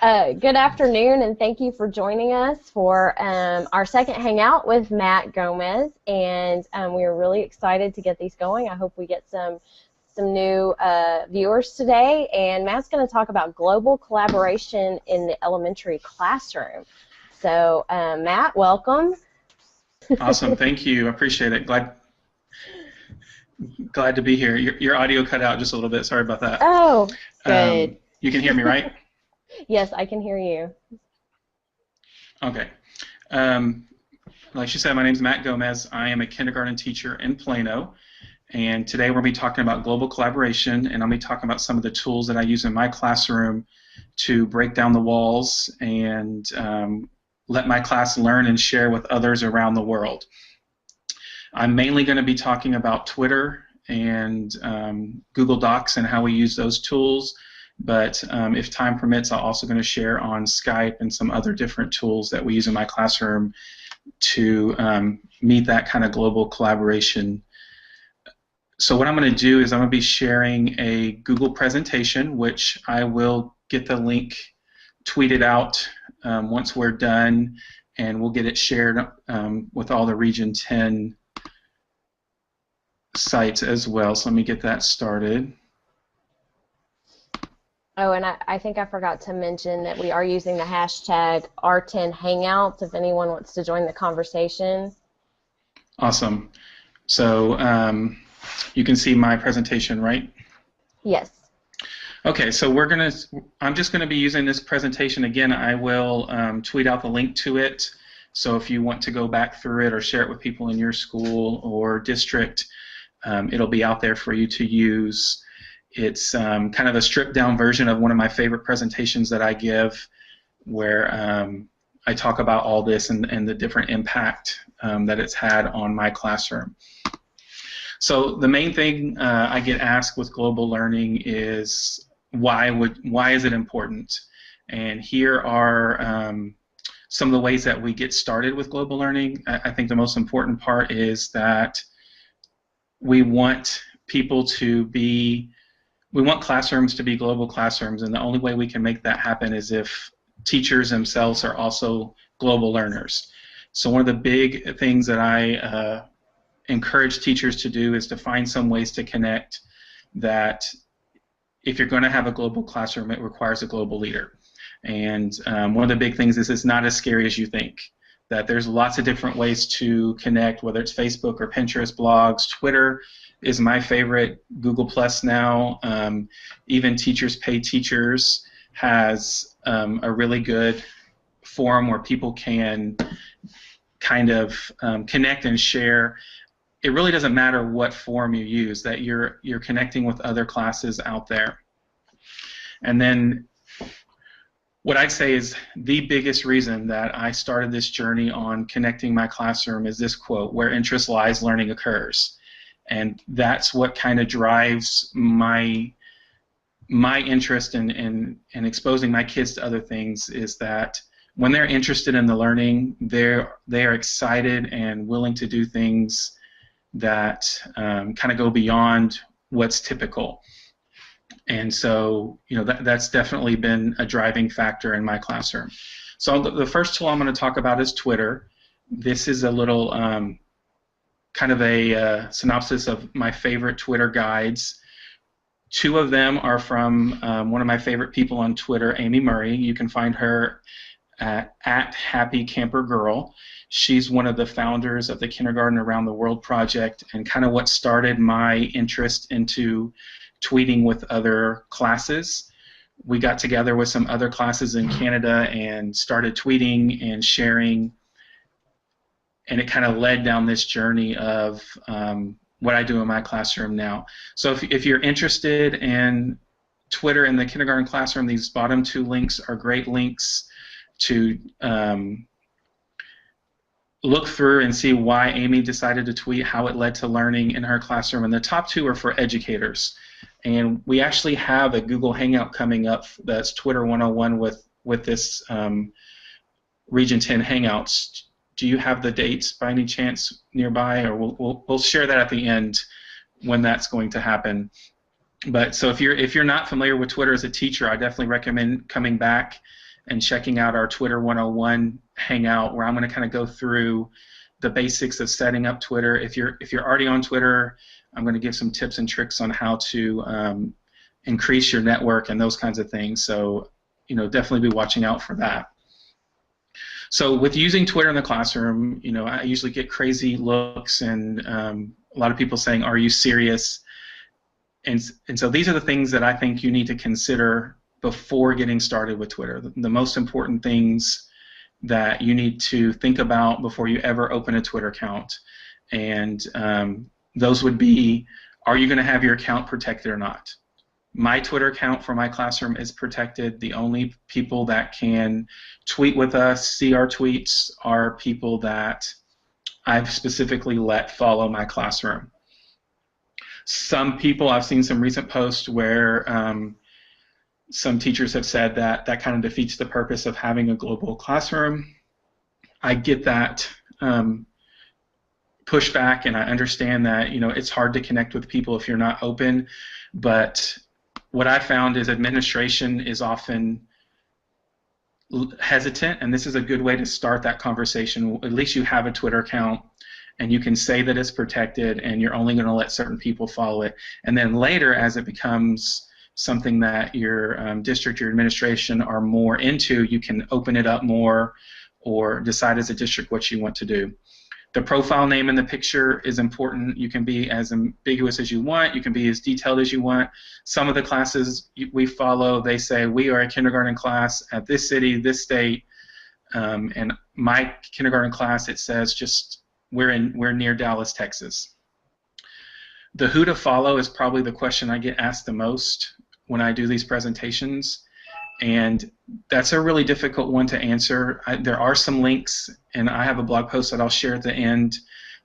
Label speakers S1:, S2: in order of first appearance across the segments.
S1: Good afternoon, and thank you for joining us for our second Hangout with Matt Gomez. And we are really excited to get these going. I hope we get some new viewers today. And Matt's going to talk about global collaboration in the elementary classroom. So, Matt, welcome.
S2: Awesome, thank you. I appreciate it. Glad to be here. Your audio cut out just a little bit. Sorry about that.
S1: Oh, good.
S2: You can hear me, right?
S1: Yes, I can hear you.
S2: Okay. Like she said, my name is Matt Gomez. I am a kindergarten teacher in Plano, and today we're going to be talking about global collaboration, and I'll be talking about some of the tools that I use in my classroom to break down the walls and let my class learn and share with others around the world. I'm mainly going to be talking about Twitter and Google Docs and how we use those tools, but if time permits, I'm also going to share on Skype and some other different tools that we use in my classroom to meet that kind of global collaboration. So what I'm going to do is I'm going to be sharing a Google presentation, which I will get the link tweeted out once we're done, and we'll get it shared with all the Region 10 sites as well. So let me get that started.
S1: Oh, and I think I forgot to mention that we are using the hashtag R10Hangout if anyone wants to join the conversation.
S2: Awesome. So you can see my presentation, right?
S1: Yes.
S2: Okay, so I'm just going to be using this presentation again. I will tweet out the link to it. So if you want to go back through it or share it with people in your school or district, it'll be out there for you to use. It's kind of a stripped down version of one of my favorite presentations that I give, where I talk about all this and the different impact that it's had on my classroom. So the main thing I get asked with global learning is why is it important? And here are some of the ways that we get started with global learning. I think the most important part is that we want classrooms to be global classrooms, and the only way we can make that happen is if teachers themselves are also global learners. So one of the big things that I encourage teachers to do is to find some ways to connect that if you're going to have a global classroom, it requires a global leader. And one of the big things is it's not as scary as you think, that there's lots of different ways to connect, whether it's Facebook or Pinterest, blogs. Twitter is my favorite. Google Plus now, even Teachers Pay Teachers has a really good forum where people can kind of connect and share. It really doesn't matter what form you use, that you're connecting with other classes out there. And then what I'd say is the biggest reason that I started this journey on connecting my classroom is this quote: "Where interest lies, learning occurs." And that's what kind of drives my interest in exposing my kids to other things, is that when they're interested in the learning, they are excited and willing to do things that kind of go beyond what's typical. And so, that's definitely been a driving factor in my classroom. So the first tool I'm going to talk about is Twitter. This is a little kind of a synopsis of my favorite Twitter guides. Two of them are from one of my favorite people on Twitter, Amy Murray. You can find her at Happy Camper Girl. She's one of the founders of the Kindergarten Around the World project, and kind of what started my interest into tweeting with other classes. We got together with some other classes in Canada and started tweeting and sharing, and it kind of led down this journey of what I do in my classroom now. So if you're interested in Twitter in the kindergarten classroom, these bottom two links are great links to look through and see why Amy decided to tweet, how it led to learning in her classroom. And the top two are for educators. And we actually have a Google Hangout coming up that's Twitter 101 with this Region 10 Hangouts. Do you have the dates by any chance nearby? Or we'll share that at the end when that's going to happen. But so if you're not familiar with Twitter as a teacher, I definitely recommend coming back and checking out our Twitter 101 Hangout, where I'm going to kind of go through the basics of setting up Twitter. If you're already on Twitter, I'm going to give some tips and tricks on how to increase your network and those kinds of things. So, definitely be watching out for that. So with using Twitter in the classroom, I usually get crazy looks and a lot of people saying, "Are you serious?" And so these are the things that I think you need to consider before getting started with Twitter. The most important things that you need to think about before you ever open a Twitter account. And those would be, are you going to have your account protected or not? My Twitter account for my classroom is protected. The only people that can tweet with us, see our tweets, are people that I've specifically let follow my classroom. Some people, I've seen some recent posts where some teachers have said that that kind of defeats the purpose of having a global classroom. I get that pushback, and I understand that it's hard to connect with people if you're not open, but what I found is administration is often hesitant, and this is a good way to start that conversation. At least you have a Twitter account, and you can say that it's protected, and you're only going to let certain people follow it. And then later, as it becomes something that your district, your administration are more into, you can open it up more or decide as a district what you want to do. The profile name in the picture is important. You can be as ambiguous as you want. You can be as detailed as you want. Some of the classes we follow, they say, we are a kindergarten class at this city, this state, and my kindergarten class, it says just we're near Dallas, Texas. The who to follow is probably the question I get asked the most when I do these presentations, and that's a really difficult one to answer. There are some links, and I have a blog post that I'll share at the end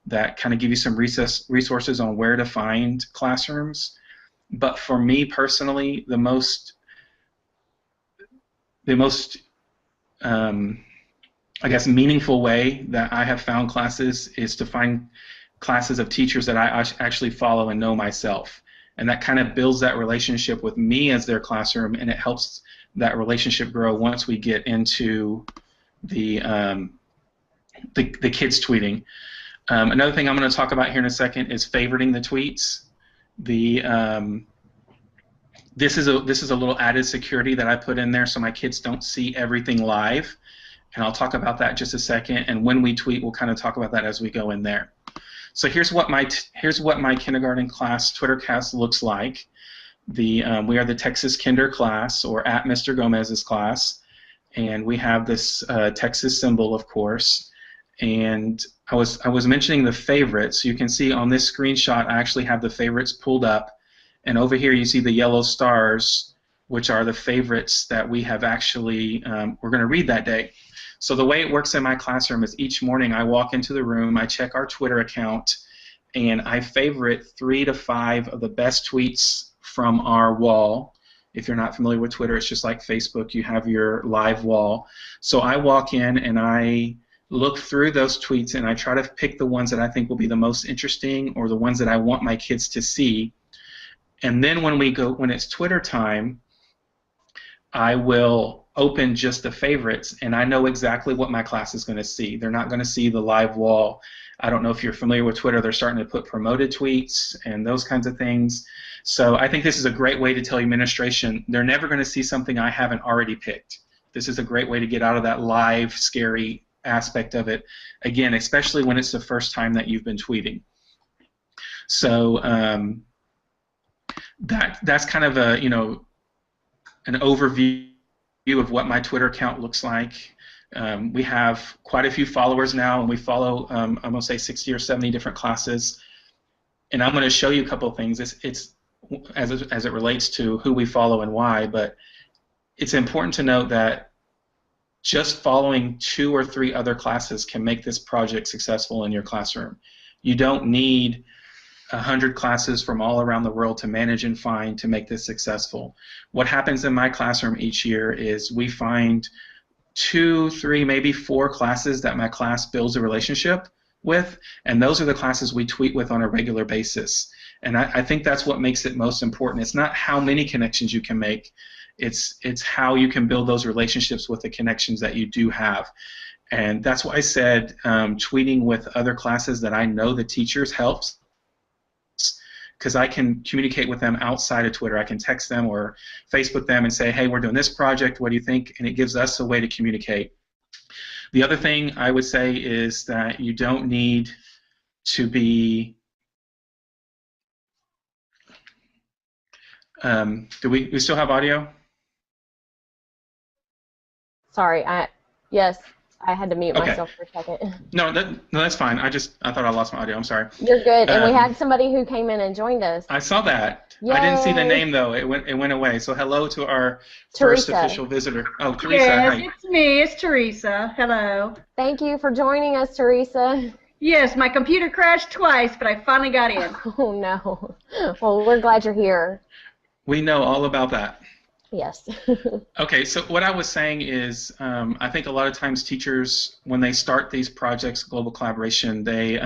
S2: that kind of give you some resources on where to find classrooms. But for me personally, the most I guess meaningful way that I have found classes is to find classes of teachers that I actually follow and know myself. And that kind of builds that relationship with me as their classroom, and it helps that relationship grow once we get into the kids tweeting. Another thing I'm going to talk about here in a second is favoriting the tweets. This is a little added security that I put in there so my kids don't see everything live, and I'll talk about that in just a second. And when we tweet, we'll kind of talk about that as we go in there. So here's what my kindergarten class Twitter cast looks like. We are the Texas Kinder class, or at Mr. Gomez's class, and we have this Texas symbol, of course. And I was mentioning the favorites. You can see on this screenshot I actually have the favorites pulled up, and over here you see the yellow stars, which are the favorites that we have actually we're going to read that day. So the way it works in my classroom is each morning I walk into the room, I check our Twitter account, and I favorite 3 to 5 of the best tweets from our wall. If you're not familiar with Twitter, it's just like Facebook. You have your live wall. So I walk in and I look through those tweets and I try to pick the ones that I think will be the most interesting or the ones that I want my kids to see. And then when it's Twitter time, I will open just the favorites, and I know exactly what my class is going to see. They're not going to see the live wall. I don't know if you're familiar with Twitter. They're starting to put promoted tweets and those kinds of things. So I think this is a great way to tell administration they're never going to see something I haven't already picked. This is a great way to get out of that live, scary aspect of it. Again, especially when it's the first time that you've been tweeting. So that's kind of a an overview of what my Twitter account looks like. We have quite a few followers now, and we follow, I'm going to say 60 or 70 different classes. And I'm going to show you a couple of things. It's as it relates to who we follow and why, but it's important to note that just following 2 or 3 other classes can make this project successful in your classroom. You don't need 100 classes from all around the world to manage and find to make this successful. What happens in my classroom each year is we find 2, 3, maybe 4 classes that my class builds a relationship with, and those are the classes we tweet with on a regular basis. And I think that's what makes it most important. It's not how many connections you can make, It's how you can build those relationships with the connections that you do have. And that's why I said tweeting with other classes that I know the teachers helps, because I can communicate with them outside of Twitter. I can text them or Facebook them and say, hey, we're doing this project, what do you think? And it gives us a way to communicate. The other thing I would say is that you don't need to be do we still have audio?
S1: Sorry, yes, I had to mute
S2: Okay.
S1: myself for a second.
S2: No, that's fine. I thought I lost my audio. I'm sorry.
S1: You're good. And we had somebody who came in and joined us.
S2: I saw that.
S1: Yay.
S2: I didn't see the name though. It went away. So hello to our
S1: Teresa.
S2: first official visitor. Oh, Teresa.
S3: Yes,
S2: Hi.
S3: it's me. It's Teresa. Hello.
S1: Thank you for joining us, Teresa.
S3: Yes, my computer crashed twice, but I finally got in.
S1: Oh no. Well, we're glad you're here.
S2: We know all about that.
S1: Yes.
S2: Okay, so what I was saying is I think a lot of times teachers, when they start these projects, global collaboration, they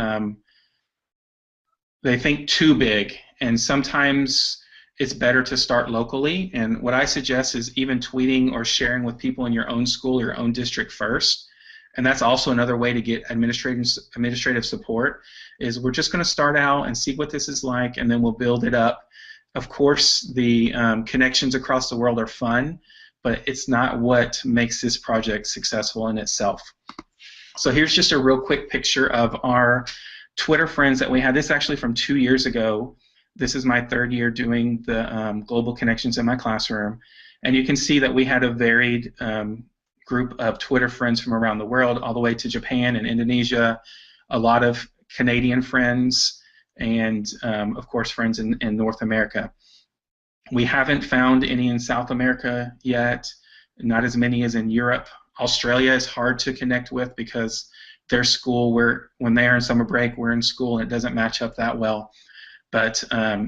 S2: think too big, and sometimes it's better to start locally. And what I suggest is even tweeting or sharing with people in your own school, your own district first. And that's also another way to get administrative support, is we're just going to start out and see what this is like, and then we'll build it up. Of course, the connections across the world are fun, but it's not what makes this project successful in itself. So here's just a real quick picture of our Twitter friends that we had. This is actually from 2 years ago. This is my third year doing the global connections in my classroom. And you can see that we had a varied group of Twitter friends from around the world, all the way to Japan and Indonesia, a lot of Canadian friends, and of course friends in North America. We haven't found any in South America yet, not as many as in Europe. Australia is hard to connect with because their school, when they are in summer break, we're in school, and it doesn't match up that well. But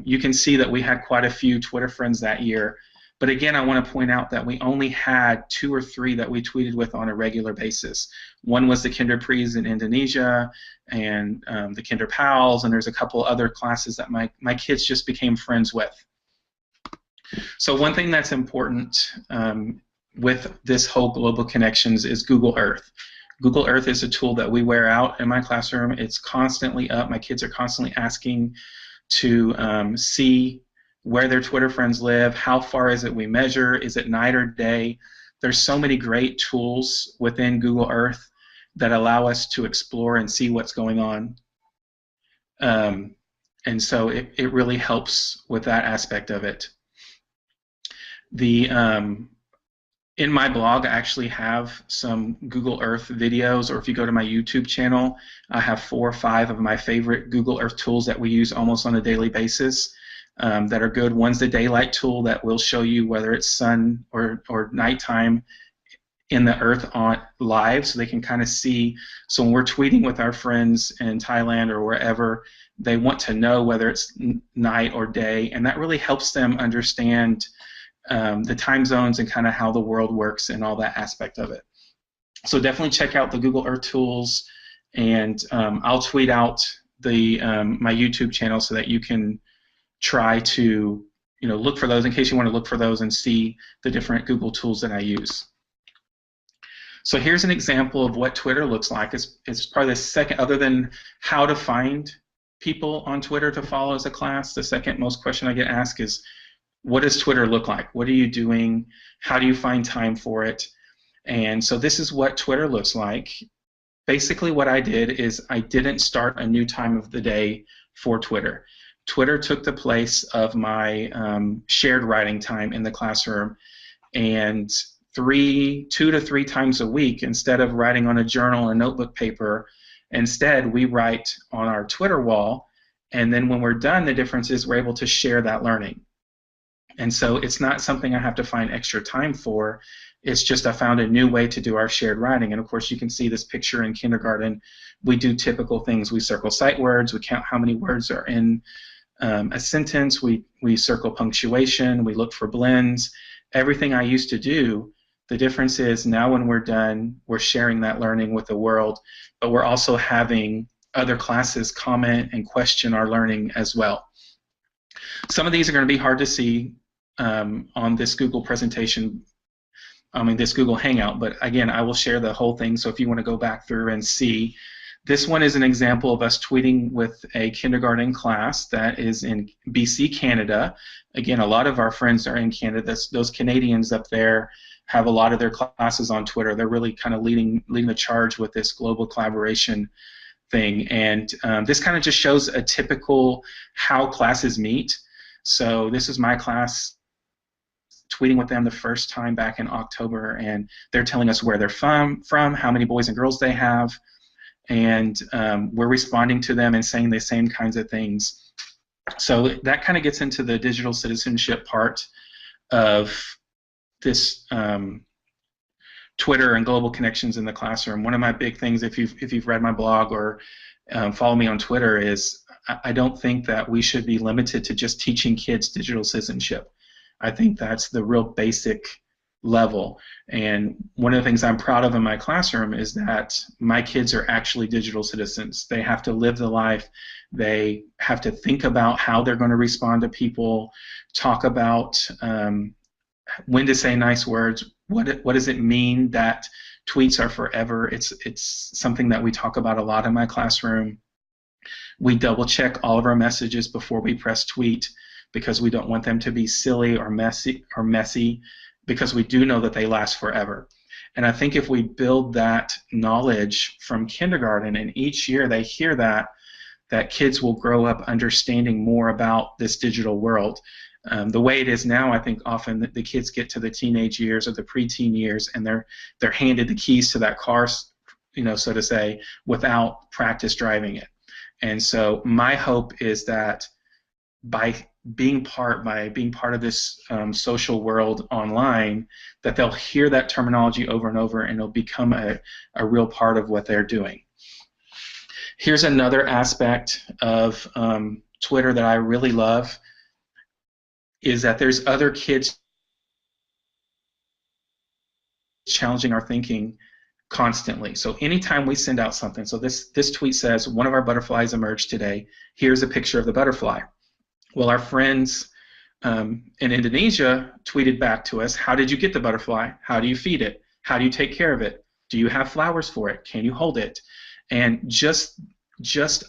S2: you can see that we had quite a few Twitter friends that year. But again, I want to point out that we only had 2 or 3 that we tweeted with on a regular basis. One was the Kinderprees in Indonesia, and the Kinder Pals, and there's a couple other classes that my kids just became friends with. So one thing that's important with this whole global connections is Google Earth. Google Earth is a tool that we wear out in my classroom. It's constantly up. My kids are constantly asking to see where their Twitter friends live, how far is it we measure, is it night or day. There's so many great tools within Google Earth that allow us to explore and see what's going on. And so it really helps with that aspect of it. In my blog, I actually have some Google Earth videos, or if you go to my YouTube channel, I have 4 or 5 of my favorite Google Earth tools that we use almost on a daily basis that are good. One's the daylight tool that will show you whether it's sun or nighttime in the Earth on live, so they can kind of see. So when we're tweeting with our friends in Thailand or wherever, they want to know whether it's night or day, and that really helps them understand the time zones and kind of how the world works and all that aspect of it. So definitely check out the Google Earth tools, and I'll tweet out my YouTube channel so that you can try to look for those in case you want to look for those and see the different Google tools that I use. So here's an example of what Twitter looks like. It's probably the second, other than how to find people on Twitter to follow as a class, the second most question I get asked is, what does Twitter look like? What are you doing? How do you find time for it? And so this is what Twitter looks like. Basically what I did is I didn't start a new time of the day for Twitter. Twitter took the place of my shared writing time in the classroom, and 2 to 3 times a week, instead of writing on a journal or notebook paper, instead we write on our Twitter wall, and then when we're done, the difference is we're able to share that learning. And so it's not something I have to find extra time for. It's just I found a new way to do our shared writing. And of course you can see this picture in kindergarten. We do typical things. We circle sight words. We count how many words are in a sentence. We circle punctuation. We look for blends. Everything I used to do, the difference is now when we're done, we're sharing that learning with the world, but we're also having other classes comment and question our learning as well. Some of these are going to be hard to see. on this Google presentation, this Google Hangout, but again, I will share the whole thing, so if you want to go back through and see. This one is an example of us tweeting with a kindergarten class that is in BC, Canada. Again, a lot of our friends are in Canada. Those Canadians up there have a lot of their classes on Twitter. They're really kind of leading the charge with this global collaboration thing, and this kind of just shows a typical how classes meet. So this is my class tweeting with them the first time back in October, and they're telling us where they're from, how many boys and girls they have, and we're responding to them and saying the same kinds of things. So that kind of gets into the digital citizenship part of this Twitter and global connections in the classroom. One of my big things, if you've read my blog or follow me on Twitter, is I don't think that we should be limited to just teaching kids digital citizenship. I think that's the real basic level, and one of the things I'm proud of in my classroom is that my kids are actually digital citizens. They have to live the life. They have to think about how they're going to respond to people, talk about when to say nice words, what does it mean that tweets are forever. It's something that we talk about a lot in my classroom. We double check all of our messages before we press tweet because we don't want them to be silly or messy, because we do know that they last forever. And I think if we build that knowledge from kindergarten, and each year they hear that kids will grow up understanding more about this digital world. The way it is now, I think often the kids get to the teenage years or the preteen years, and they're handed the keys to that car, so to say, without practice driving it. And so my hope is that by being part of this social world online, that they'll hear that terminology over and over, and it'll become a real part of what they're doing. Here's another aspect of Twitter that I really love, is that there's other kids challenging our thinking constantly. So anytime we send out something, so this tweet says, one of our butterflies emerged today. Here's a picture of the butterfly. Well, our friends in Indonesia tweeted back to us, how did you get the butterfly? How do you feed it? How do you take care of it? Do you have flowers for it? Can you hold it? And just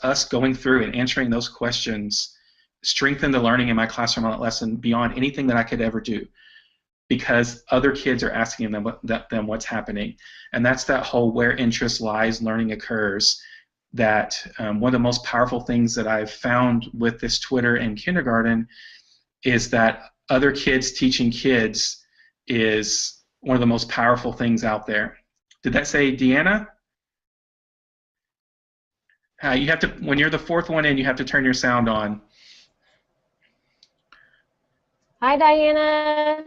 S2: us going through and answering those questions strengthened the learning in my classroom on that lesson beyond anything that I could ever do, because other kids are asking them what's happening. And that's that whole where interest lies, learning occurs. That one of the most powerful things that I've found with this Twitter in kindergarten is that other kids teaching kids is one of the most powerful things out there. Did that say Deanna? You have to, when you're the fourth one in, you have to turn your sound on.
S1: Hi, Diana.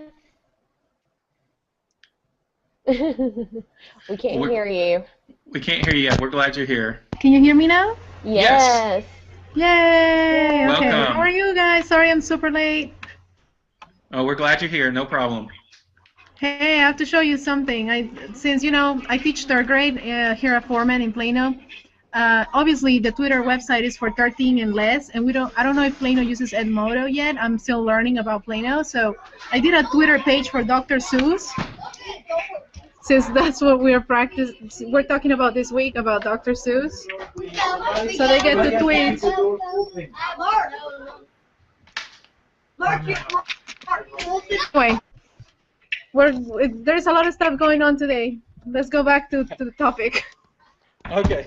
S1: We can't hear you.
S2: We can't hear you yet. We're glad you're here.
S4: Can you hear me now?
S1: Yes.
S4: Yay!
S2: Welcome.
S4: Okay. How are you guys? Sorry I'm super late.
S2: Oh, we're glad you're here. No problem.
S4: Hey, I have to show you something. Since I teach third grade here at Foreman in Plano. Obviously, the Twitter website is for 13 and less, and I don't know if Plano uses Edmodo yet. I'm still learning about Plano, so I did a Twitter page for Dr. Seuss. Since that's what we're talking about this week, about Dr. Seuss. So they get the tweets. Anyway, there's a lot of stuff going on today. Let's go back to the topic.
S2: Okay.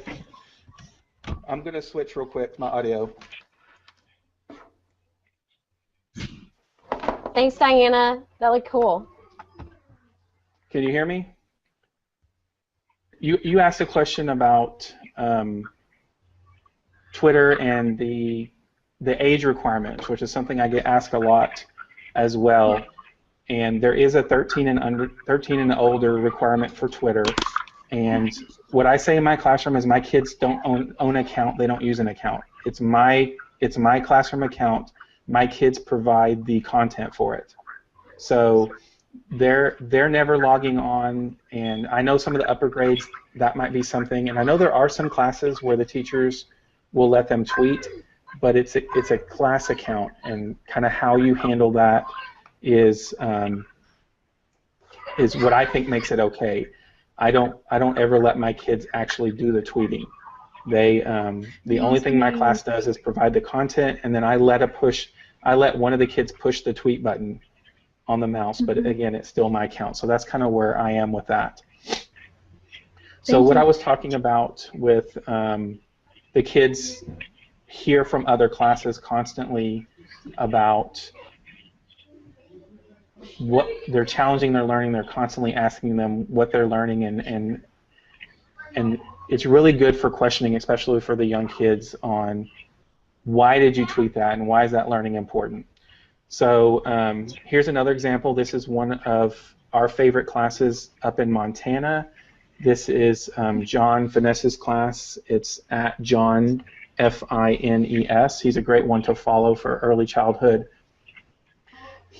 S2: I'm going to switch real quick my audio.
S1: Thanks, Diana. That looked cool.
S2: Can you hear me? You asked a question about Twitter and the age requirement, which is something I get asked a lot as well. And there is a 13 and older requirement for Twitter. And what I say in my classroom is my kids don't own an account. They don't use an account. It's my classroom account. My kids provide the content for it. So they're never logging on, and I know some of the upper grades that might be something, and I know there are some classes where the teachers will let them tweet, but it's a class account, and kind of how you handle that is what I think makes it okay. I don't ever let my kids actually do the tweeting. They the only thing my class does is provide the content, and then I let one of the kids push the tweet button on the mouse, but again, it's still my account. So that's kind of where I am with that. So what I was talking about with the kids hear from other classes constantly about what they're challenging their learning. They're constantly asking them what they're learning, and it's really good for questioning, especially for the young kids, on why did you tweet that and why is that learning important. So here's another example. This is one of our favorite classes up in Montana. This is John Finesse's class. It's at John Fines. He's a great one to follow for early childhood.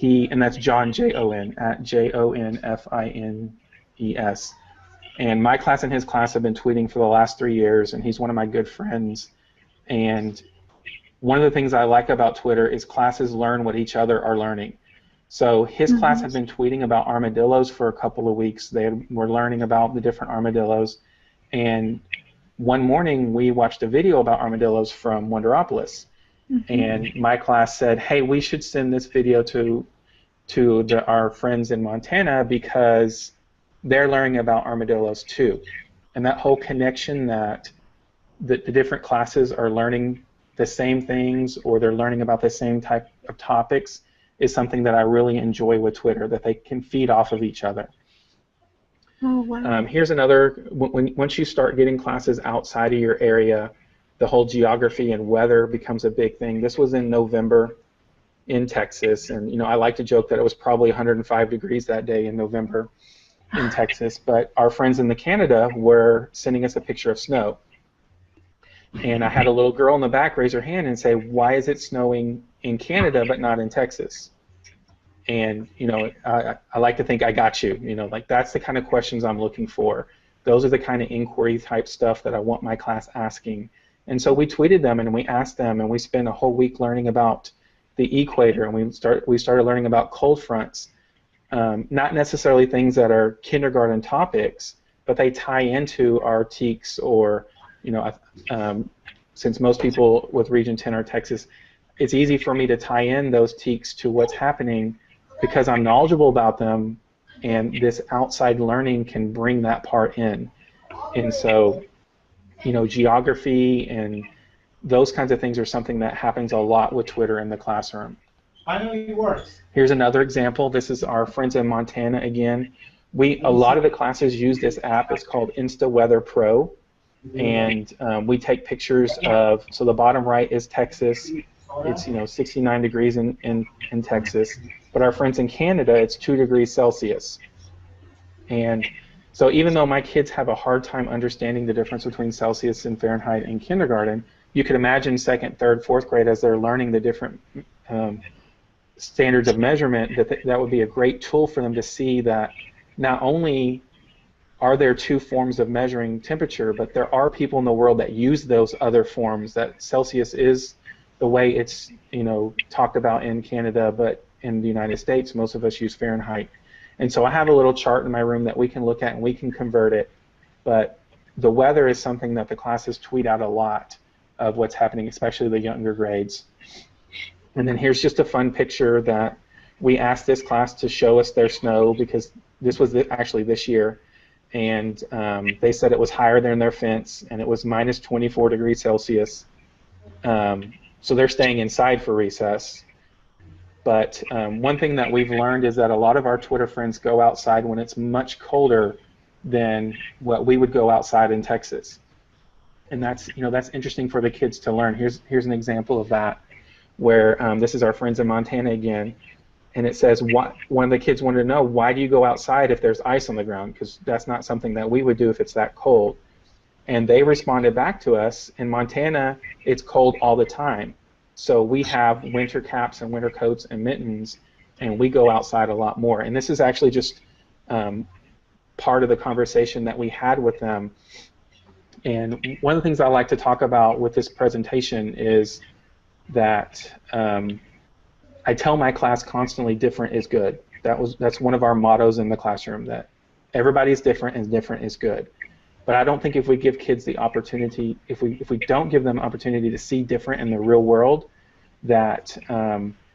S2: And that's John Jon at JONFINES. And my class and his class have been tweeting for the last 3 years, and he's one of my good friends. And one of the things I like about Twitter is classes learn what each other are learning. So his class had been tweeting about armadillos for a couple of weeks. They were learning about the different armadillos. And one morning we watched a video about armadillos from Wonderopolis. And my class said, hey, we should send this video to our friends in Montana because they're learning about armadillos too. And that whole connection that the different classes are learning the same things, or they're learning about the same type of topics, is something that I really enjoy with Twitter, that they can feed off of each other.
S4: Oh, wow.
S2: Here's another, once you start getting classes outside of your area, the whole geography and weather becomes a big thing. This was in November in Texas, and I like to joke that it was probably 105 degrees that day in November in Texas, but our friends in Canada were sending us a picture of snow. And I had a little girl in the back raise her hand and say, why is it snowing in Canada but not in Texas? And I like to think I got you. Like, that's the kind of questions I'm looking for. Those are the kind of inquiry type stuff that I want my class asking. And so we tweeted them and we asked them, and we spent a whole week learning about the equator, and we started learning about cold fronts. Not necessarily things that are kindergarten topics, but they tie into our TEKS, or since most people with Region 10 are Texas, it's easy for me to tie in those TEKS to what's happening because I'm knowledgeable about them, and this outside learning can bring that part in. And so, geography and those kinds of things are something that happens a lot with Twitter in the classroom.
S5: I know it works.
S2: Here's another example. This is our friends in Montana again. A lot of the classes use this app. It's called InstaWeather Pro. And we take pictures of, so the bottom right is Texas. It's 69 degrees in Texas. But our friends in Canada, it's 2 degrees Celsius. And so even though my kids have a hard time understanding the difference between Celsius and Fahrenheit in kindergarten, you could imagine 2nd, 3rd, 4th grade, as they're learning the different standards of measurement, that would be a great tool for them to see that not only are there 2 forms of measuring temperature, but there are people in the world that use those other forms, that Celsius is the way it's talked about in Canada, but in the United States, most of us use Fahrenheit. And so I have a little chart in my room that we can look at and we can convert it. But the weather is something that the classes tweet out a lot of what's happening, especially the younger grades. And then here's just a fun picture that we asked this class to show us their snow, because this was actually this year. And they said it was higher than their fence, and it was minus 24 degrees Celsius. So they're staying inside for recess. But one thing that we've learned is that a lot of our Twitter friends go outside when it's much colder than what we would go outside in Texas. And that's interesting for the kids to learn. Here's an example of that, where this is our friends in Montana again, and it says one of the kids wanted to know, why do you go outside if there's ice on the ground? Because that's not something that we would do if it's that cold. And they responded back to us, in Montana, it's cold all the time. So we have winter caps and winter coats and mittens, and we go outside a lot more. And this is actually just part of the conversation that we had with them. And one of the things I like to talk about with this presentation is that I I tell my class constantly, different is good. That's one of our mottos in the classroom, that everybody's different and different is good. But I don't think if we give kids the opportunity, if we don't give them opportunity to see different in the real world, that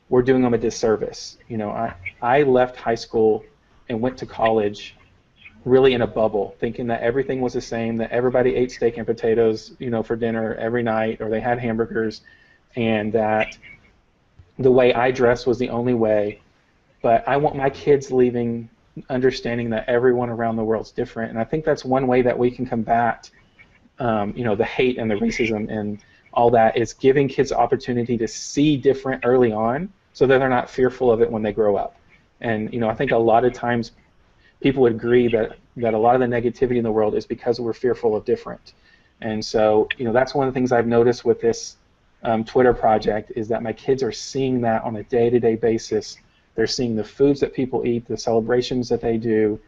S2: we're doing them a disservice. You know, I left high school and went to college really in a bubble, thinking that everything was the same, that everybody ate steak and potatoes, you know, for dinner every night, or they had hamburgers, and that the way I dressed was the only way. But I want my kids leaving understanding that everyone around the world's different, and I think that's one way that we can combat, you know, the hate and the racism and all that, is giving kids the opportunity to see different early on, so that they're not fearful of it when they grow up. And you know, I think a lot of times people would agree that a lot of the negativity in the world is because we're fearful of different. And so, you know, that's one of the things I've noticed with this Twitter project, is that my kids are seeing that on a day-to-day basis. They're seeing the foods that people eat, the celebrations that they do,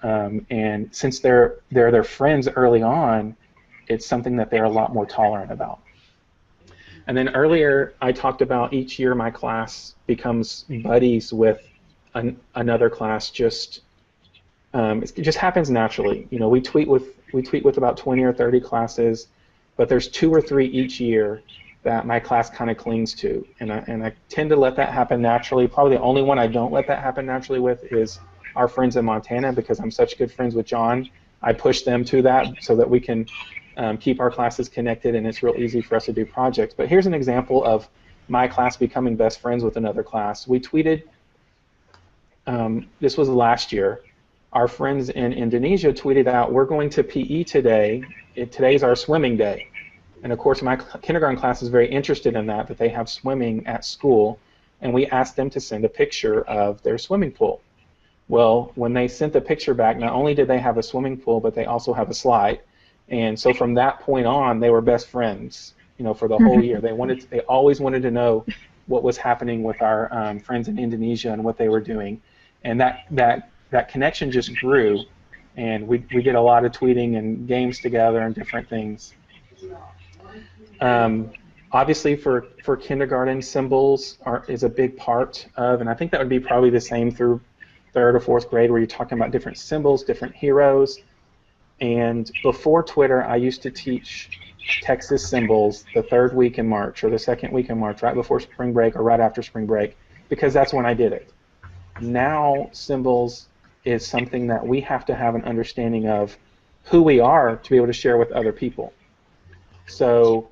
S2: and since they're their friends early on, it's something that they're a lot more tolerant about. And then earlier I talked about each year my class becomes buddies with another class. It just happens naturally. You know, we tweet with about 20 or 30 classes, but there's 2 or 3 each year that my class kind of clings to, and I tend to let that happen naturally. Probably the only one I don't let that happen naturally with is our friends in Montana, because I'm such good friends with John. I push them to that so that we can keep our classes connected, and it's real easy for us to do projects. But here's an example of my class becoming best friends with another class. We tweeted, this was last year, our friends in Indonesia tweeted out, "We're going to PE today. Today's our swimming day." And of course, my kindergarten class is very interested in that they have swimming at school, and we asked them to send a picture of their swimming pool. Well, when they sent the picture back, not only did they have a swimming pool, but they also have a slide. And so from that point on, they were best friends, you know, for the whole year. They always wanted to know what was happening with our friends in Indonesia and what they were doing. And that connection just grew, and we did a lot of tweeting and games together and different things. Obviously, for kindergarten, symbols is a big part of, and I think that would be probably the same through 3rd or 4th grade, where you're talking about different symbols, different heroes. And before Twitter, I used to teach Texas symbols the 3rd week in March or the 2nd week in March, right before spring break or right after spring break, because that's when I did it. Now, symbols is something that we have to have an understanding of who we are to be able to share with other people. So,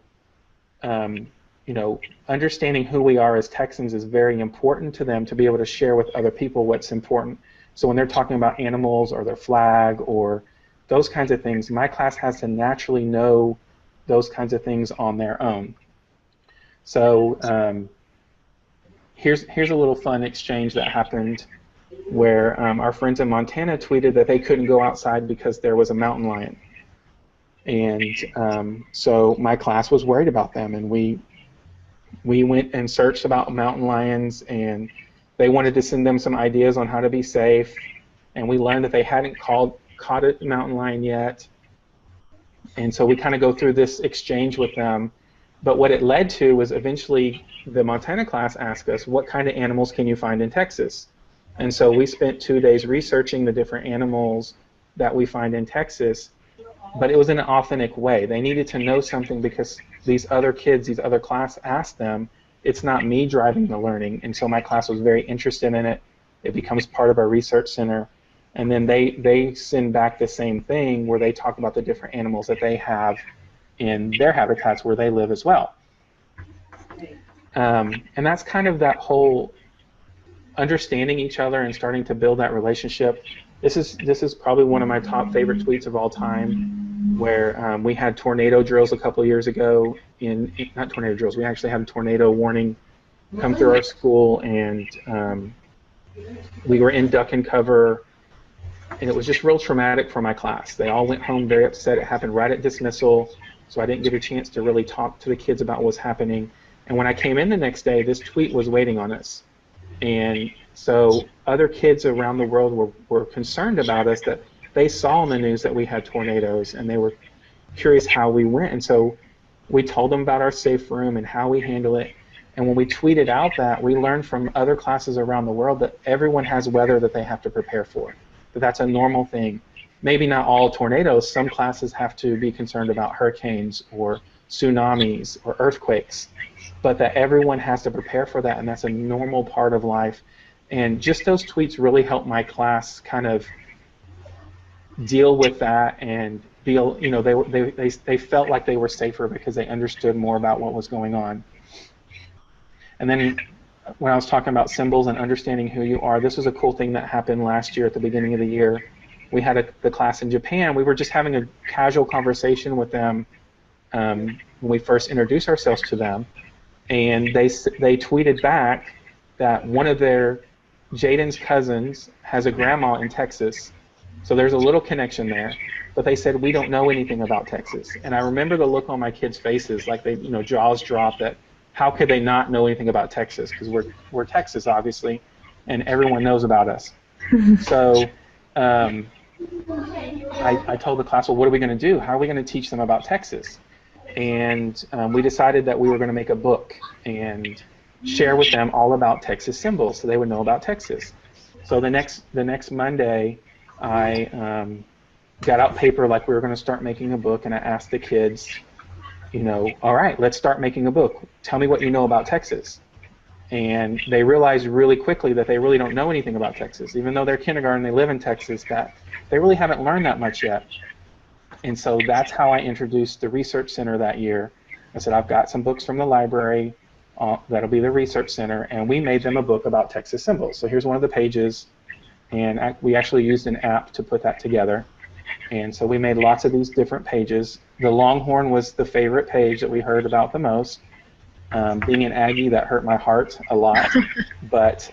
S2: you know, understanding who we are as Texans is very important to them, to be able to share with other people what's important. So when they're talking about animals or their flag or those kinds of things, my class has to naturally know those kinds of things on their own. So here's a little fun exchange that happened where our friends in Montana tweeted that they couldn't go outside because there was a mountain lion. And so my class was worried about them, and we went and searched about mountain lions, and they wanted to send them some ideas on how to be safe, and we learned that they hadn't caught a mountain lion yet. And so we kind of go through this exchange with them, but what it led to was eventually the Montana class asked us, what kind of animals can you find in Texas? And so we spent 2 days researching the different animals that we find in Texas, but it was in an authentic way. They needed to know something because these other kids, these other class asked them. It's not me driving the learning, and so my class was very interested in it. It becomes part of our research center, and then they send back the same thing where they talk about the different animals that they have in their habitats where they live as well. And that's kind of that whole understanding each other and starting to build that relationship. This is probably one of my top favorite tweets of all time, where we had tornado drills a couple of years ago. Not tornado drills, we actually had a tornado warning come through our school, and we were in duck and cover, and it was just real traumatic for my class. They all went home very upset. It happened right at dismissal, so I didn't get a chance to really talk to the kids about what was happening. And when I came in the next day, this tweet was waiting on us. And so other kids around the world were concerned about us, that they saw in the news that we had tornadoes, and they were curious how we went. And so we told them about our safe room and how we handle it.
S6: And when we tweeted out that, we learned from other classes around the world that everyone has weather that they have to prepare for, that that's a normal thing. Maybe not all tornadoes. Some classes have to be concerned about hurricanes or tsunamis or earthquakes, but that everyone has to prepare for that, and that's a normal part of life. And just those tweets really helped my class kind of deal with that and feel, you know, they felt like they were safer because they understood more about what was going on. And then when I was talking about symbols and understanding who you are, this was a cool thing that happened last year at the beginning of the year. We had the class in Japan. We were just having a casual conversation with them when we first introduced ourselves to them, and they tweeted back that one of Jaden's cousins has a grandma in Texas, so there's a little connection there. But they said, we don't know anything about Texas. And I remember the look on my kids' faces, like they, you know, jaws dropped, that how could they not know anything about Texas? Because we're Texas, obviously, and everyone knows about us. So I told the class, well, what are we going to do? How are we going to teach them about Texas? And we decided that we were going to make a book and share with them all about Texas symbols so they would know about Texas. So the next Monday, I got out paper like we were going to start making a book, and I asked the kids, you know, all right, let's start making a book. Tell me what you know about Texas. And they realized really quickly that they really don't know anything about Texas. Even though they're kindergarten, they live in Texas, that they really haven't learned that much yet. And so that's how I introduced the Research Center that year. I said, I've got some books from the library. That'll be the Research Center. And we made them a book about Texas symbols. So here's one of the pages. And we actually used an app to put that together. And so we made lots of these different pages. The Longhorn was the favorite page that we heard about the most. Being an Aggie, that hurt my heart a lot. But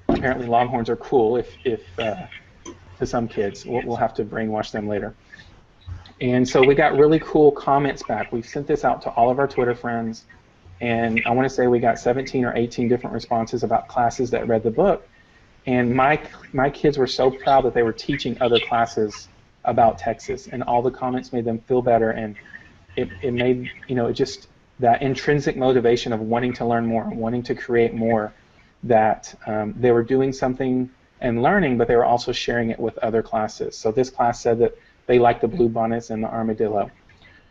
S6: apparently Longhorns are cool if to some kids. We'll have to brainwash them later. And so we got really cool comments back. We sent this out to all of our Twitter friends. And I want to say we got 17 or 18 different responses about classes that read the book. And my kids were so proud that they were teaching other classes about Texas, and all the comments made them feel better, and it made, you know, just that intrinsic motivation of wanting to learn more, wanting to create more, that they were doing something and learning, but they were also sharing it with other classes. So this class said that they liked the bluebonnets and the armadillo.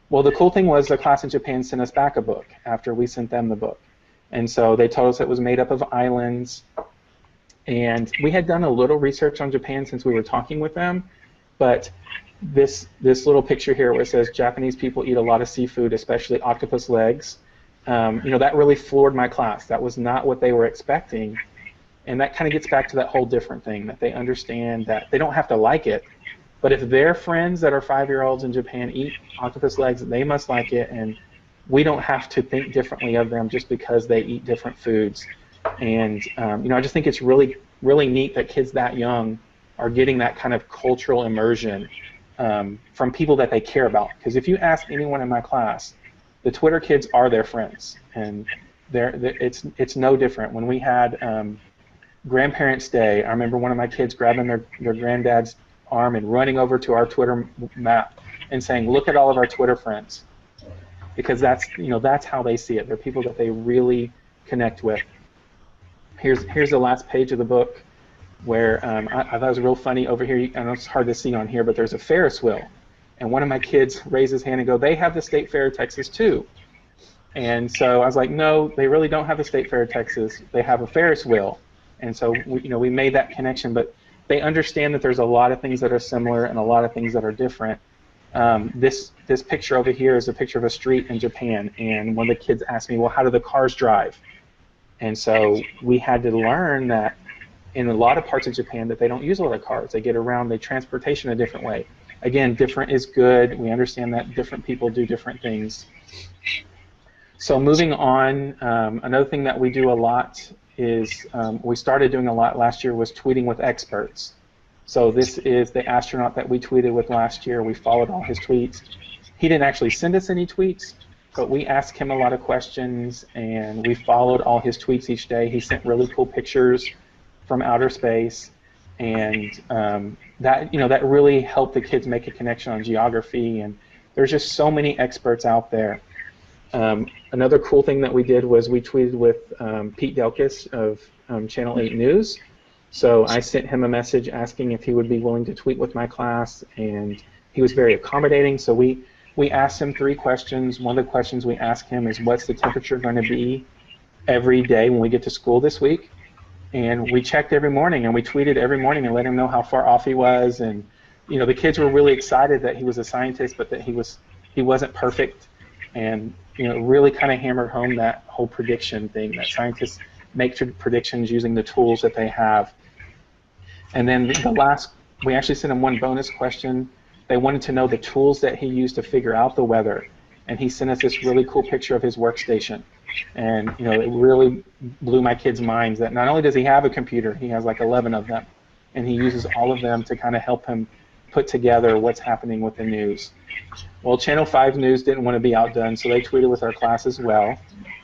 S6: Well, the cool thing was the class in Japan sent us back a book after we sent them the book. And so they told us it was made up of islands. And we had done a little research on Japan since we were talking with them, but this little picture here where it says Japanese people eat a lot of seafood, especially octopus legs, you know, that really floored my class. That was not what they were expecting, and that kind of gets back to that whole different thing, that they understand that they don't have to like it, but if their friends that are 5-year-olds in Japan eat octopus legs, they must like it, and we don't have to think differently of them just because they eat different foods. And you know, I just think it's really, really neat that kids that young are getting that kind of cultural immersion from people that they care about. Because if you ask anyone in my class, the Twitter kids are their friends, and it's no different. When we had Grandparents' Day, I remember one of my kids grabbing their granddad's arm and running over to our Twitter map and saying, "Look at all of our Twitter friends," because that's, you know, that's how they see it. They're people that they really connect with. Here's the last page of the book, where I thought it was real funny. Over here, I know it's hard to see on here, but there's a Ferris wheel. And one of my kids raised his hand and go, "They have the State Fair of Texas too." And so I was like, no, they really don't have the State Fair of Texas. They have a Ferris wheel. And so we made that connection, but they understand that there's a lot of things that are similar and a lot of things that are different. This picture over here is a picture of a street in Japan, and one of the kids asked me, well, how do the cars drive? And so we had to learn that in a lot of parts of Japan that they don't use a lot of cars. They get around, they transportation a different way. Again, different is good. We understand that different people do different things. So moving on, another thing that we do a lot is, we started doing a lot last year, was tweeting with experts. So this is the astronaut that we tweeted with last year. We followed all his tweets. He didn't actually send us any tweets, but we asked him a lot of questions, and we followed all his tweets each day. He sent really cool pictures from outer space, and that really helped the kids make a connection on geography. And there's just so many experts out there. Another cool thing that we did was we tweeted with Pete Delkus of Channel 8 News. So I sent him a message asking if he would be willing to tweet with my class, and he was very accommodating. So we asked him 3 questions. One of the questions we asked him is, what's the temperature going to be every day when we get to school this week? And we checked every morning, and we tweeted every morning and let him know how far off he was. And you know, the kids were really excited that he was a scientist, but that he wasn't perfect. And you know, really kind of hammered home that whole prediction thing, that scientists make predictions using the tools that they have. And then we actually sent him one bonus question. They wanted to know the tools that he used to figure out the weather, and he sent us this really cool picture of his workstation. And you know, it really blew my kids' minds that not only does he have a computer, he has like 11 of them, and he uses all of them to kind of help him put together what's happening with the news. Well, Channel 5 News didn't want to be outdone, so they tweeted with our class as well.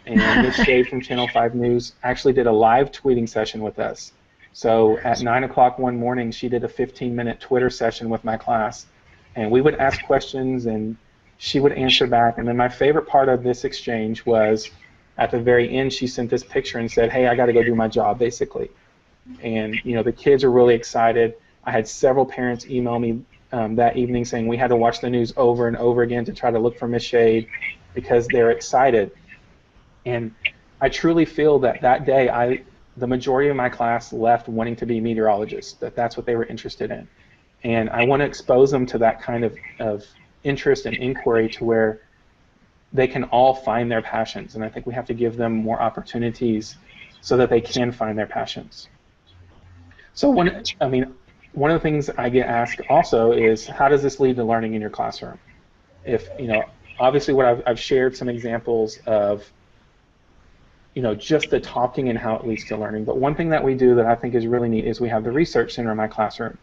S6: And Miss Shade from Channel 5 News actually did a live tweeting session with us. So at 9 o'clock one morning, she did a 15-minute Twitter session with my class. And we would ask questions, and she would answer back. And then my favorite part of this exchange was at the very end, she sent this picture and said, hey, I got to go do my job, basically. And you know, the kids are really excited. I had several parents email me that evening saying we had to watch the news over and over again to try to look for Miss Shade because they're excited. And I truly feel that that day, the majority of my class left wanting to be meteorologists, that's what they were interested in. And I want to expose them to that kind of interest and inquiry to where they can all find their passions. And I think we have to give them more opportunities so that they can find their passions. So one of the things I get asked also is, how does this lead to learning in your classroom? If, you know, obviously what I've shared some examples of, you know, just the talking and how it leads to learning. But one thing that we do that I think is really neat is we have the research center in my classroom.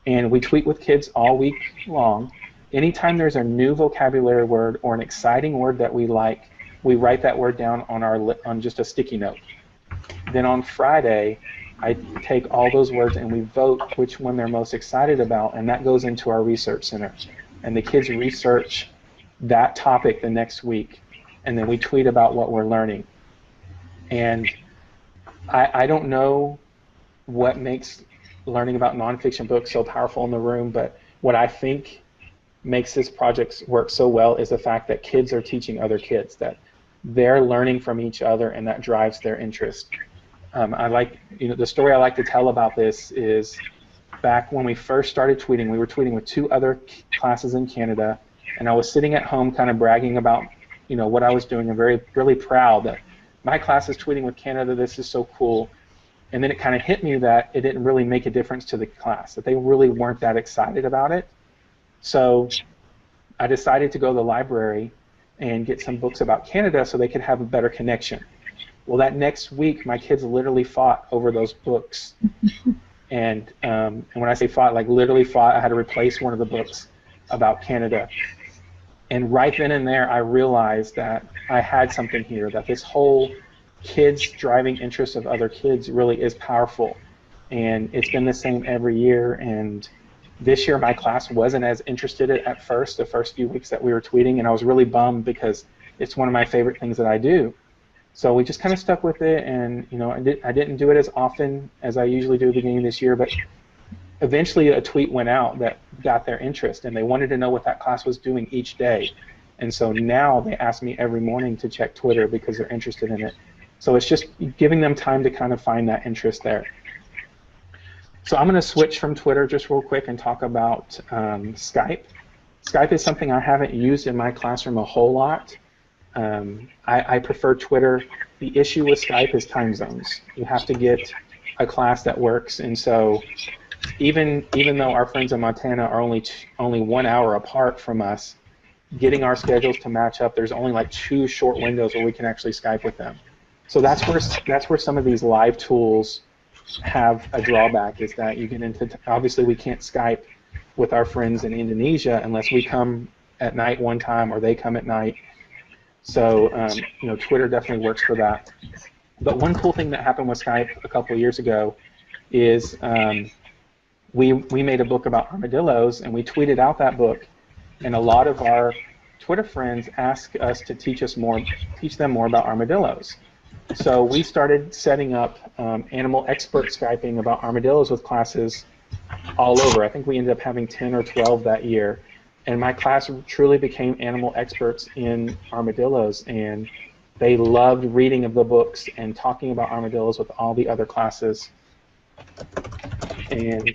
S6: And we tweet with kids all week long. Anytime there's a new vocabulary word or an exciting word that we like, we write that word down on just a sticky note. Then on Friday, I take all those words and we vote which one they're most excited about, and that goes into our research center. And the kids research that topic the next week, and then we tweet about what we're learning. And I don't know what makes learning about nonfiction books so powerful in the room, but what I think makes this project work so well is the fact that kids are teaching other kids, that they're learning from each other, and that drives their interest. The story I like to tell about this is back when we first started tweeting, we were tweeting with 2 other classes in Canada, and I was sitting at home kind of bragging about, you know, what I was doing, and really proud that my class is tweeting with Canada, this is so cool. And then it kind of hit me that it didn't really make a difference to the class, that they really weren't that excited about it. So I decided to go to the library and get some books about Canada so they could have a better connection. Well, that next week, my kids literally fought over those books. And when I say fought, like literally fought, I had to replace one of the books about Canada. And right then and there, I realized that I had something here, that this whole kids driving interest of other kids really is powerful. And it's been the same every year. And this year, my class wasn't as interested at first, the first few weeks that we were tweeting, and I was really bummed because it's one of my favorite things that I do. So we just kind of stuck with it, and you know, I didn't do it as often as I usually do at the beginning of this year, but eventually a tweet went out that got their interest, and they wanted to know what that class was doing each day. And so now they ask me every morning to check Twitter because they're interested in it. So it's just giving them time to kind of find that interest there. So I'm going to switch from Twitter just real quick and talk about Skype. Skype is something I haven't used in my classroom a whole lot. I prefer Twitter. The issue with Skype is time zones. You have to get a class that works, and so even though our friends in Montana are only 1 hour apart from us, getting our schedules to match up, there's only like 2 short windows where we can actually Skype with them. So that's where some of these live tools have a drawback, is that you get into, obviously we can't Skype with our friends in Indonesia unless we come at night one time or they come at night. So you know, Twitter definitely works for that. But one cool thing that happened with Skype a couple of years ago is we made a book about armadillos, and we tweeted out that book, and a lot of our Twitter friends asked us to teach them more about armadillos. So we started setting up animal expert Skyping about armadillos with classes all over. I think we ended up having 10 or 12 that year. And my class truly became animal experts in armadillos, and they loved reading of the books and talking about armadillos with all the other classes. And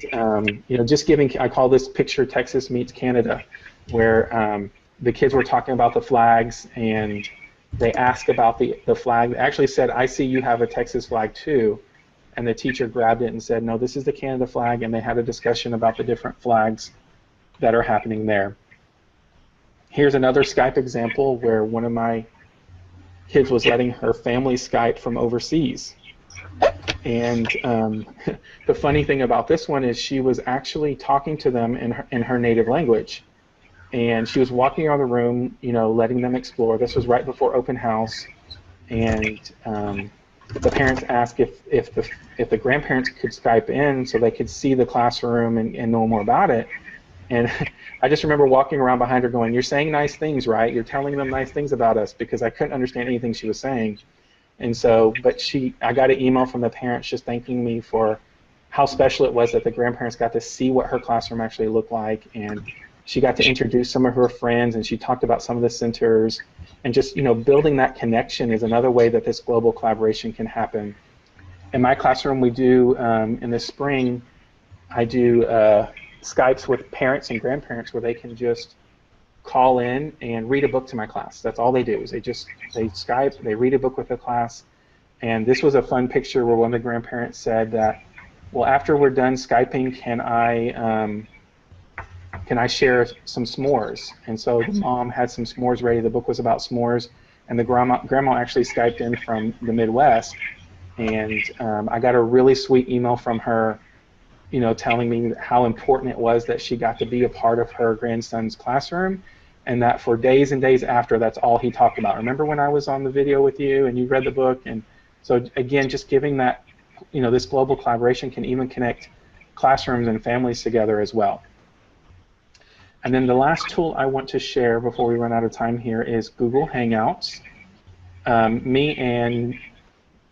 S6: just giving, I call this picture Texas meets Canada, where the kids were talking about the flags, and they asked about the flag. They actually said, "I see you have a Texas flag too," and the teacher grabbed it and said, "No, this is the Canada flag," and they had a discussion about the different flags that are happening there. Here's another Skype example where one of my kids was letting her family Skype from overseas. And the funny thing about this one is she was actually talking to them in her native language. And she was walking around the room, letting them explore. This was right before open house. And the parents asked if the grandparents could Skype in so they could see the classroom and know more about it. And I just remember walking around behind her going, "You're saying nice things, right? You're telling them nice things about us," because I couldn't understand anything she was saying. And so, I got an email from the parents just thanking me for how special it was that the grandparents got to see what her classroom actually looked like, and she got to introduce some of her friends, and she talked about some of the centers, and just building that connection is another way that this global collaboration can happen. In my classroom, we do in the spring, I do Skypes with parents and grandparents where they can just call in and read a book to my class. That's all they do is they Skype, they read a book with the class. And this was a fun picture where one of the grandparents said that, "Well, after we're done Skyping, can I share some s'mores?" And so the mom had some s'mores ready. The book was about s'mores, and the grandma actually Skyped in from the Midwest. And I got a really sweet email from her, telling me how important it was that she got to be a part of her grandson's classroom, and that for days and days after, that's all he talked about. "Remember when I was on the video with you and you read the book?" And so again, just giving that, this global collaboration can even connect classrooms and families together as well. And then the last tool I want to share before we run out of time here is Google Hangouts. Me and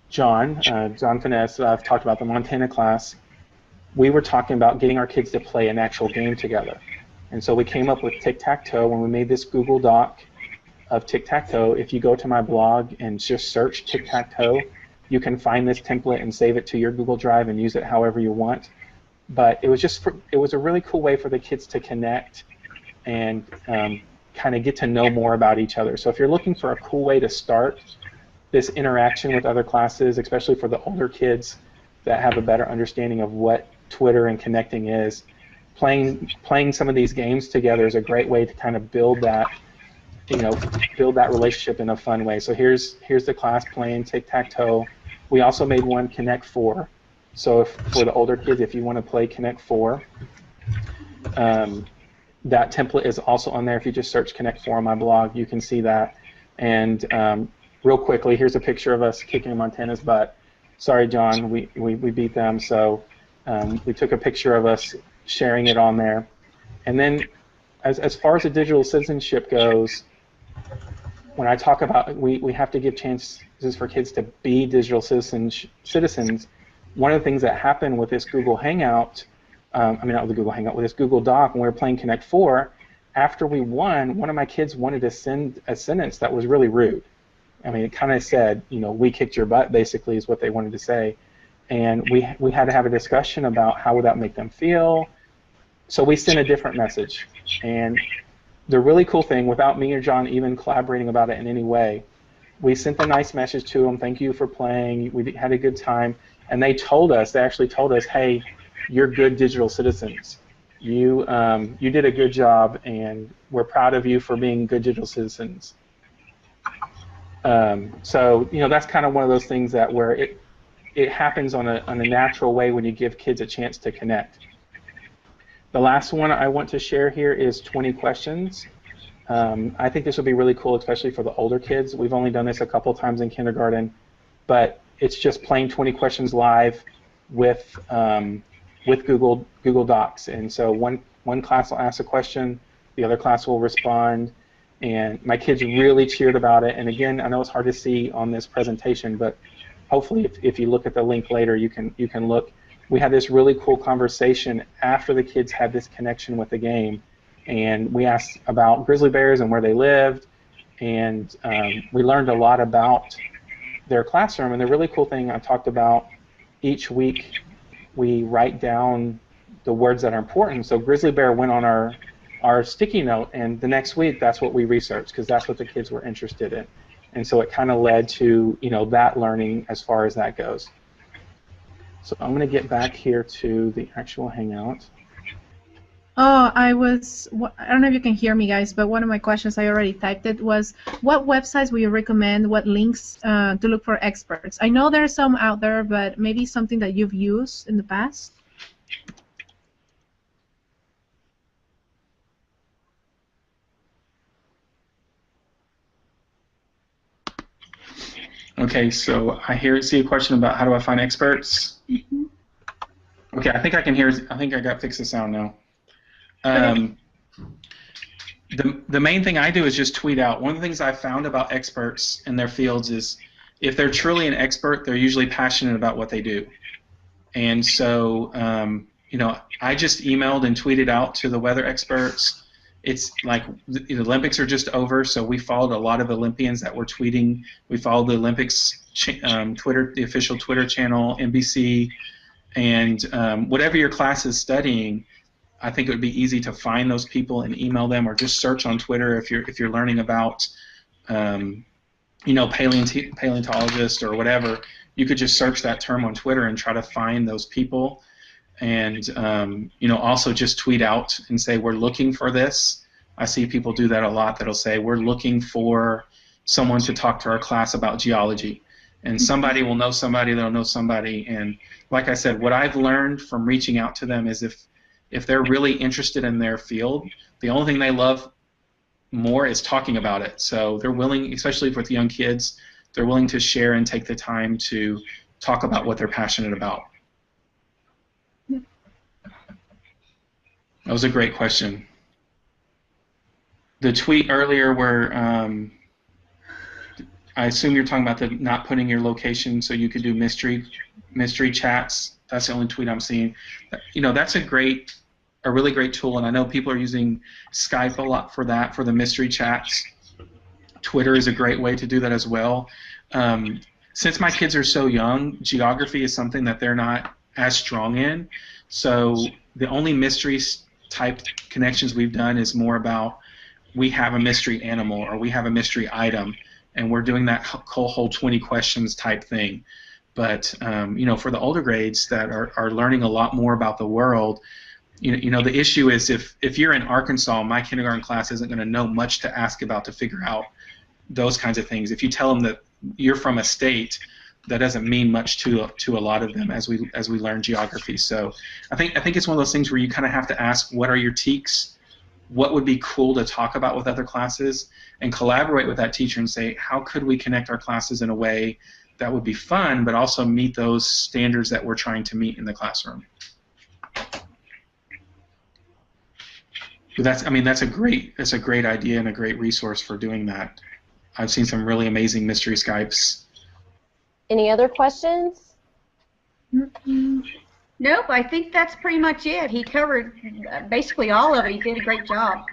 S6: John Finesse, I've talked about the Montana class, we were talking about getting our kids to play an actual game together. And so we came up with tic-tac-toe when we made this Google Doc of tic-tac-toe. If you go to my blog and just search tic-tac-toe, you can find this template and save it to your Google Drive and use it however you want. But it was a really cool way for the kids to connect and kind of get to know more about each other. So if you're looking for a cool way to start this interaction with other classes, especially for the older kids that have a better understanding of what Twitter and connecting is, playing some of these games together is a great way to kind of build that relationship in a fun way. So here's the class playing tic-tac-toe. We also made one Connect 4. So for the older kids, if you want to play Connect 4, that template is also on there. If you just search Connect 4 on my blog, you can see that. And real quickly, here's a picture of us kicking Montana's butt. Sorry, John, we beat them. So we took a picture of us sharing it on there. And then as far as the digital citizenship goes, when I talk about we have to give chances for kids to be digital citizens, one of the things that happened with this Google Hangout, not with the Google Hangout, with this Google Doc when we were playing Connect 4, after we won, one of my kids wanted to send a sentence that was really rude. I mean, it kind of said, "We kicked your butt," basically is what they wanted to say. And we had to have a discussion about how would that make them feel. So we sent a different message. And the really cool thing, without me or John even collaborating about it in any way, we sent a nice message to them, "Thank you for playing, we had a good time." And they actually told us, "Hey, you're good digital citizens. You did a good job, and we're proud of you for being good digital citizens." So that's kind of one of those things that where it happens on a natural way when you give kids a chance to connect. The last one I want to share here is 20 questions. I think this would be really cool, especially for the older kids. We've only done this a couple times in kindergarten, but it's just playing 20 questions live with Google Docs. And so one class will ask a question, the other class will respond, and my kids really cheered about it. And again, I know it's hard to see on this presentation, but hopefully if you look at the link later, you can look. We had this really cool conversation after the kids had this connection with the game, and we asked about grizzly bears and where they lived, and we learned a lot about their classroom. And the really cool thing I talked about, each week we write down the words that are important. So grizzly bear went on our sticky note, and the next week that's what we researched because that's what the kids were interested in. And so it kind of led to, you know, that learning as far as that goes. So I'm going to get back here to the actual Hangout.
S4: Oh, I don't know if you can hear me, guys, but one of my questions, I already typed it, was what websites would you recommend, what links to look for experts? I know there are some out there, but maybe something that you've used in the past?
S2: Okay, so I see a question about how do I find experts.
S4: Mm-hmm.
S2: Okay, I think I can hear. I think I got fixed the sound now. The main thing I do is just tweet out. One of the things I've found about experts in their fields is if they're truly an expert, they're usually passionate about what they do. And so, you know, I just emailed and tweeted out to the weather experts. It's like the Olympics are just over, so we followed a lot of Olympians that were tweeting. We followed the Olympics Twitter, the official Twitter channel, NBC, and whatever your class is studying, I think it would be easy to find those people and email them, or just search on Twitter if you're learning about, you know, paleontologist or whatever. You could just search that term on Twitter and try to find those people. And you know, also just tweet out and say we're looking for this. I see people do that a lot. That'll say we're looking for someone to talk to our class about geology, and somebody will know somebody that'll know somebody. And like I said, what I've learned from reaching out to them is if they're really interested in their field, the only thing they love more is talking about it. So they're willing, especially with young kids, they're willing to share and take the time to talk about what they're passionate about. That was a great question. The tweet earlier where I assume you're talking about the not putting your location so you could do mystery chats. That's the only tweet I'm seeing. You know, that's a really great tool, and I know people are using Skype a lot for that, for the mystery chats. Twitter is a great way to do that as well. Since my kids are so young, geography is something that they're not as strong in, so the only mystery type connections we've done is more about we have a mystery animal or we have a mystery item, and we're doing that whole 20 questions type thing. But you know, for the older grades that are learning a lot more about the world, you know, the issue is if you're in Arkansas, my kindergarten class isn't going to know much to ask about to figure out those kinds of things. If you tell them that you're from a state, that doesn't mean much to a lot of them as we learn geography. So I think it's one of those things where you kind of have to ask, what are your teaks? What would be cool to talk about with other classes, and collaborate with that teacher and say, how could we connect our classes in a way that would be fun, but also meet those standards that we're trying to meet in the classroom. But that's a great idea and a great resource for doing that. I've seen some really amazing mystery Skypes.
S1: Any other questions?
S3: Nope, I think that's pretty much it. He covered basically all of it. He did a great job.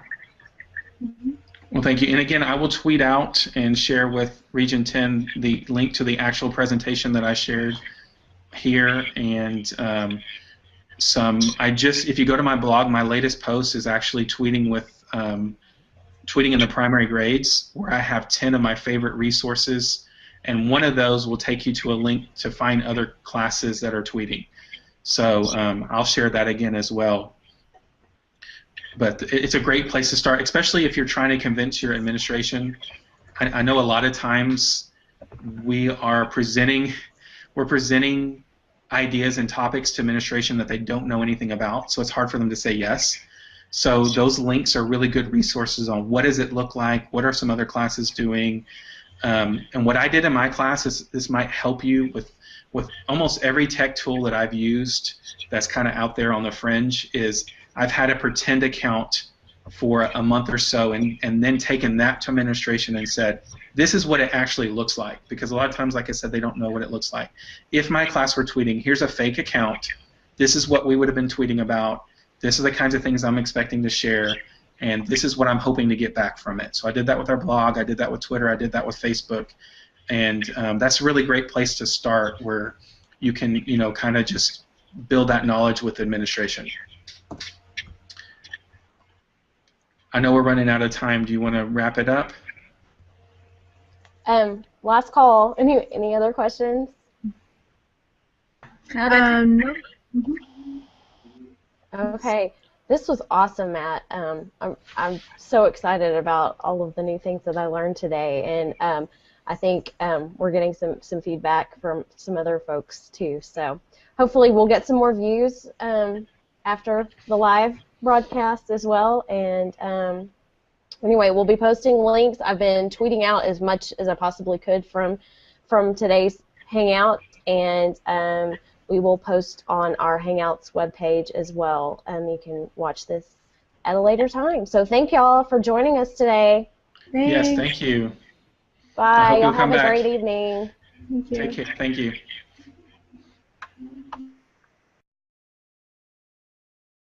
S2: Well, thank you. And again, I will tweet out and share with Region 10 the link to the actual presentation that I shared here, and if you go to my blog, my latest post is actually tweeting in the primary grades, where I have 10 of my favorite resources, and one of those will take you to a link to find other classes that are tweeting. So I'll share that again as well. But it's a great place to start, especially if you're trying to convince your administration. I know a lot of times we're presenting ideas and topics to administration that they don't know anything about, so it's hard for them to say yes. So those links are really good resources on what does it look like, what are some other classes doing, and what I did in my class is this might help you with almost every tech tool that I've used that's kind of out there on the fringe. Is I've had a pretend account for a month or so, and then taken that to administration and said, this is what it actually looks like. Because a lot of times, like I said, they don't know what it looks like. If my class were tweeting, here's a fake account, this is what we would have been tweeting about, this are the kinds of things I'm expecting to share, and this is what I'm hoping to get back from it. So I did that with our blog, I did that with Twitter, I did that with Facebook, and that's a really great place to start, where you can, you know, kind of just build that knowledge with administration. I know we're running out of time. Do you want to wrap it up?
S1: Last call. Any other questions?
S4: No.
S1: Okay. This was awesome, Matt. I'm so excited about all of the new things that I learned today, and I think we're getting some feedback from some other folks too. So hopefully we'll get some more views after the live broadcast as well. And anyway, we'll be posting links. I've been tweeting out as much as I possibly could from today's Hangout, and we will post on our Hangouts webpage as well. You can watch this at a later time. So thank y'all for joining us today.
S2: Yes, thank you.
S1: Bye.
S2: Y'all
S1: Y'all have
S2: come
S1: a
S2: back.
S1: great evening.
S4: Thank you.
S2: Take care. Thank you.